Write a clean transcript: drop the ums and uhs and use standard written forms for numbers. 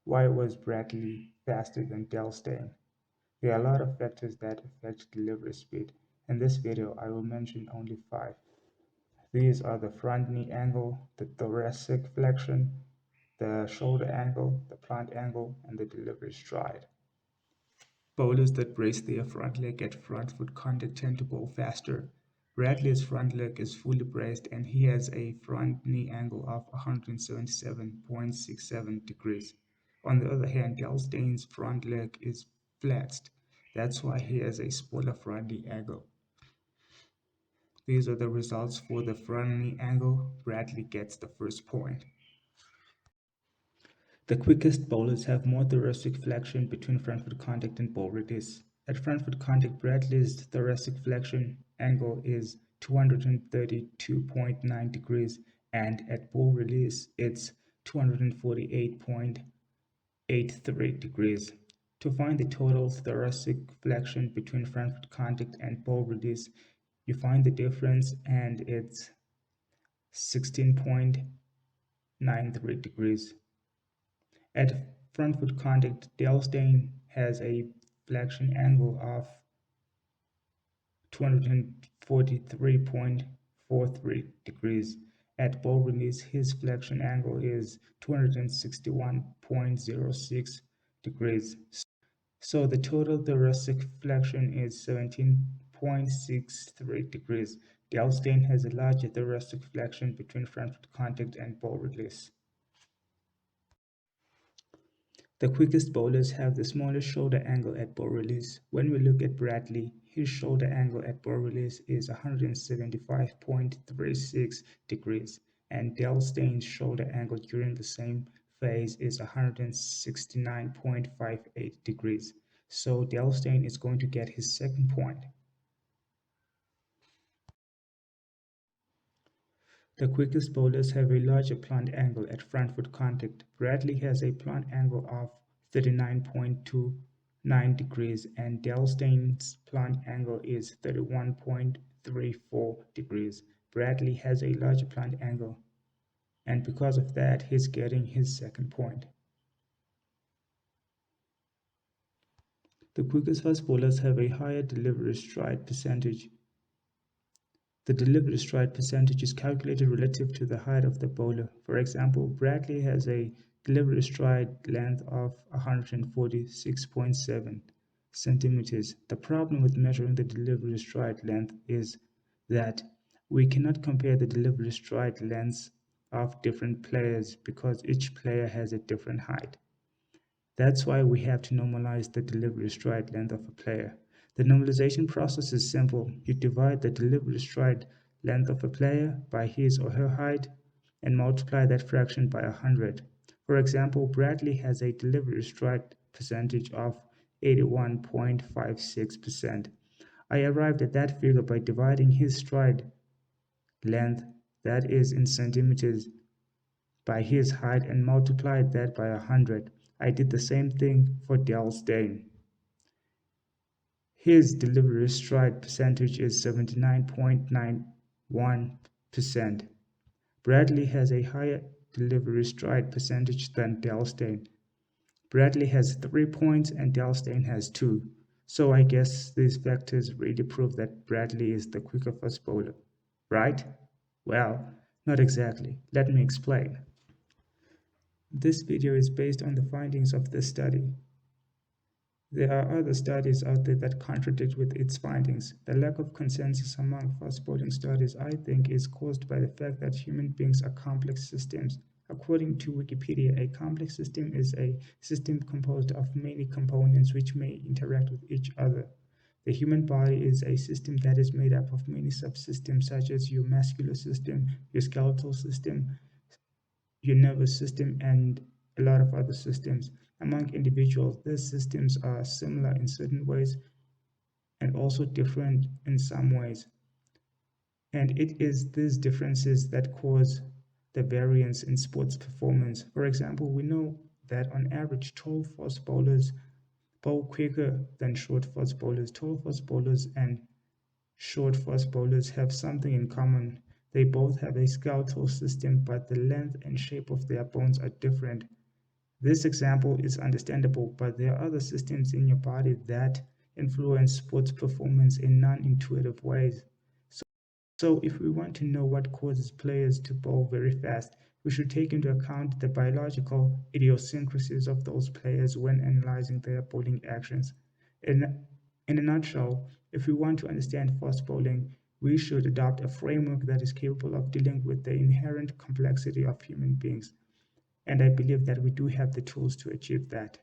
Why was Bradley faster than Dale Steyn? There are a lot of factors that affect delivery speed. In this video, I will mention only 5. These are the front knee angle, the thoracic flexion, the shoulder angle, the plant angle, and the delivery stride. Bowlers that brace their front leg at front foot contact tend to bowl faster. Bradley's front leg is fully braced and he has a front knee angle of 177.67 degrees. On the other hand, Dale Steyn's front leg is flexed. That's why he has a smaller front knee angle. These are the results for the front knee angle. Bradley gets the first point. The quickest bowlers have more thoracic flexion between front foot contact and ball release. At front foot contact, Bradley's thoracic flexion angle is 232.9 degrees, and at ball release, it's 248.83 degrees. To find the total thoracic flexion between front foot contact and ball release, you find the difference, and it's 16.93 degrees. At front foot contact, Dale Steyn has a flexion angle of 243.43 degrees. At ball release, his flexion angle is 261.06 degrees. So the total thoracic flexion is 17.63 degrees. Dale Steyn has a larger thoracic flexion between front foot contact and ball release. The quickest bowlers have the smallest shoulder angle at ball release. When we look at Bradley, his shoulder angle at ball release is 175.36 degrees, and Dale Steyn's shoulder angle during the same phase is 169.58 degrees. So Dale Steyn is going to get his second point. The quickest bowlers have a larger plant angle at front foot contact. Bradley has a plant angle of 39.29 degrees and Dale Steyn's plant angle is 31.34 degrees. Bradley has a larger plant angle, and because of that, he's getting his second point. The quickest fast bowlers have a higher delivery stride percentage. The delivery stride percentage is calculated relative to the height of the bowler. For example, Bradley has a delivery stride length of 146.7 centimeters. The problem with measuring the delivery stride length is that we cannot compare the delivery stride lengths of different players because each player has a different height. That's why we have to normalize the delivery stride length of a player. The normalization process is simple. You divide the delivery stride length of a player by his or her height and multiply that fraction by 100. For example, Bradley has a delivery stride percentage of 81.56%. I arrived at that figure by dividing his stride length, that is in centimeters, by his height and multiplied that by 100. I did the same thing for Dale Steyn. His delivery stride percentage is 79.91%. Bradley has a higher delivery stride percentage than Dale Steyn. Bradley has 3 points and Dale Steyn has 2. So I guess these factors really prove that Bradley is the quicker fast bowler, right? Well, not exactly. Let me explain. This video is based on the findings of this study. There are other studies out there that contradict with its findings. The lack of consensus among fast bowling studies, I think, is caused by the fact that human beings are complex systems. According to Wikipedia, a complex system is a system composed of many components which may interact with each other. The human body is a system that is made up of many subsystems such as your muscular system, your skeletal system, your nervous system, and a lot of other systems. Among individuals, these systems are similar in certain ways and also different in some ways. And it is these differences that cause the variance in sports performance. For example, we know that on average, tall fast bowlers bowl quicker than short fast bowlers. Tall fast bowlers and short fast bowlers have something in common. They both have a skeletal system, but the length and shape of their bones are different. This example is understandable, but there are other systems in your body that influence sports performance in non intuitive ways. So, if we want to know what causes players to bowl very fast, we should take into account the biological idiosyncrasies of those players when analyzing their bowling actions. In, in a nutshell, if we want to understand fast bowling, we should adopt a framework that is capable of dealing with the inherent complexity of human beings. And I believe that we do have the tools to achieve that.